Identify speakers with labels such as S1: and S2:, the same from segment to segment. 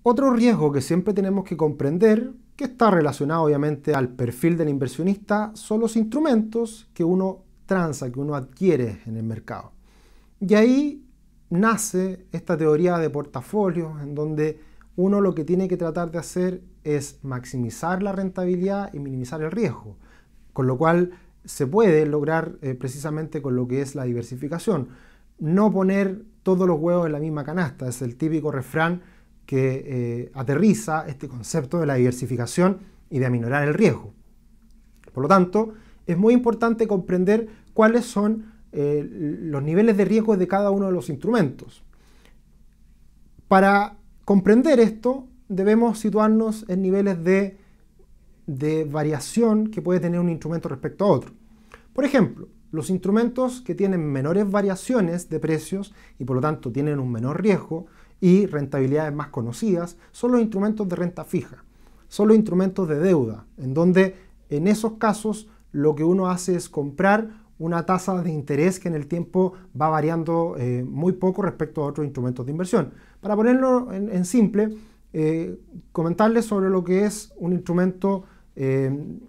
S1: Otro riesgo que siempre tenemos que comprender, que está relacionado obviamente al perfil del inversionista, son los instrumentos que uno transa, que uno adquiere en el mercado. Y ahí nace esta teoría de portafolio, en donde uno lo que tiene que tratar de hacer es maximizar la rentabilidad y minimizar el riesgo, con lo cual se puede lograr precisamente con lo que es la diversificación. No poner todos los huevos en la misma canasta, es el típico refrán que aterriza este concepto de la diversificación y de aminorar el riesgo. Por lo tanto, es muy importante comprender cuáles son los niveles de riesgo de cada uno de los instrumentos. Para comprender esto, debemos situarnos en niveles de variación que puede tener un instrumento respecto a otro. Por ejemplo, los instrumentos que tienen menores variaciones de precios y por lo tanto tienen un menor riesgo y rentabilidades más conocidas son los instrumentos de renta fija, son los instrumentos de deuda, en donde en esos casos lo que uno hace es comprar una tasa de interés que en el tiempo va variando muy poco respecto a otros instrumentos de inversión. Para ponerlo en simple, comentarles sobre lo que es un instrumento de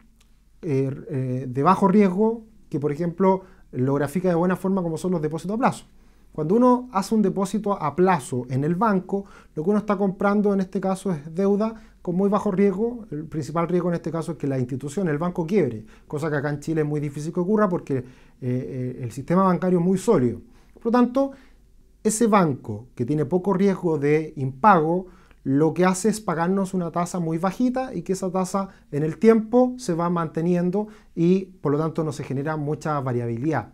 S1: bajo riesgo que, por ejemplo, lo grafica de buena forma como son los depósitos a plazo. Cuando uno hace un depósito a plazo en el banco, lo que uno está comprando en este caso es deuda con muy bajo riesgo. El principal riesgo en este caso es que la institución, el banco, quiebre, cosa que acá en Chile es muy difícil que ocurra porque el sistema bancario es muy sólido. Por lo tanto, ese banco que tiene poco riesgo de impago, lo que hace es pagarnos una tasa muy bajita y que esa tasa en el tiempo se va manteniendo y por lo tanto no se genera mucha variabilidad.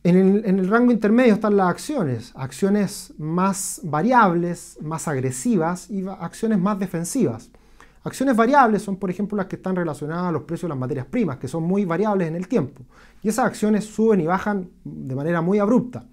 S1: En el rango intermedio están las acciones más variables, más agresivas y acciones más defensivas. Acciones variables son, por ejemplo, las que están relacionadas a los precios de las materias primas, que son muy variables en el tiempo. Y esas acciones suben y bajan de manera muy abrupta.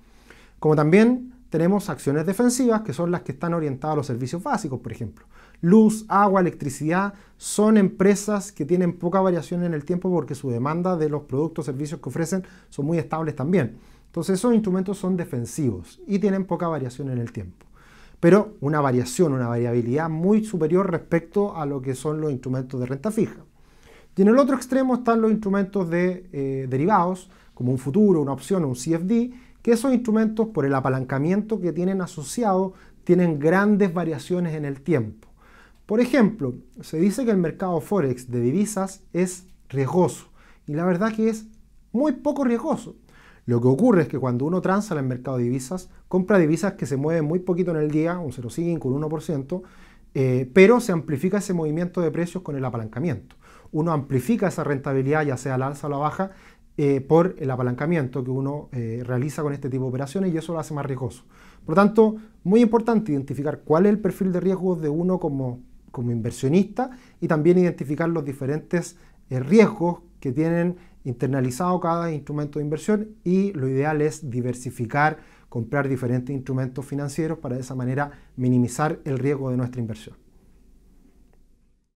S1: Como también tenemos acciones defensivas, que son las que están orientadas a los servicios básicos, por ejemplo. Luz, agua, electricidad son empresas que tienen poca variación en el tiempo porque su demanda de los productos o servicios que ofrecen son muy estables también. Entonces esos instrumentos son defensivos y tienen poca variación en el tiempo. Pero una variabilidad muy superior respecto a lo que son los instrumentos de renta fija. Y en el otro extremo están los instrumentos de derivados, como un futuro, una opción o un CFD, que esos instrumentos, por el apalancamiento que tienen asociado, tienen grandes variaciones en el tiempo. Por ejemplo, se dice que el mercado Forex de divisas es riesgoso y la verdad que es muy poco riesgoso. Lo que ocurre es que cuando uno transa en el mercado de divisas, compra divisas que se mueven muy poquito en el día, un 0,5, un 1%, pero se amplifica ese movimiento de precios con el apalancamiento. Uno amplifica esa rentabilidad, ya sea a la alza o a la baja, por el apalancamiento que uno realiza con este tipo de operaciones y eso lo hace más riesgoso. Por lo tanto, muy importante identificar cuál es el perfil de riesgo de uno como inversionista y también identificar los diferentes riesgos que tienen internalizado cada instrumento de inversión y lo ideal es diversificar, comprar diferentes instrumentos financieros para de esa manera minimizar el riesgo de nuestra inversión.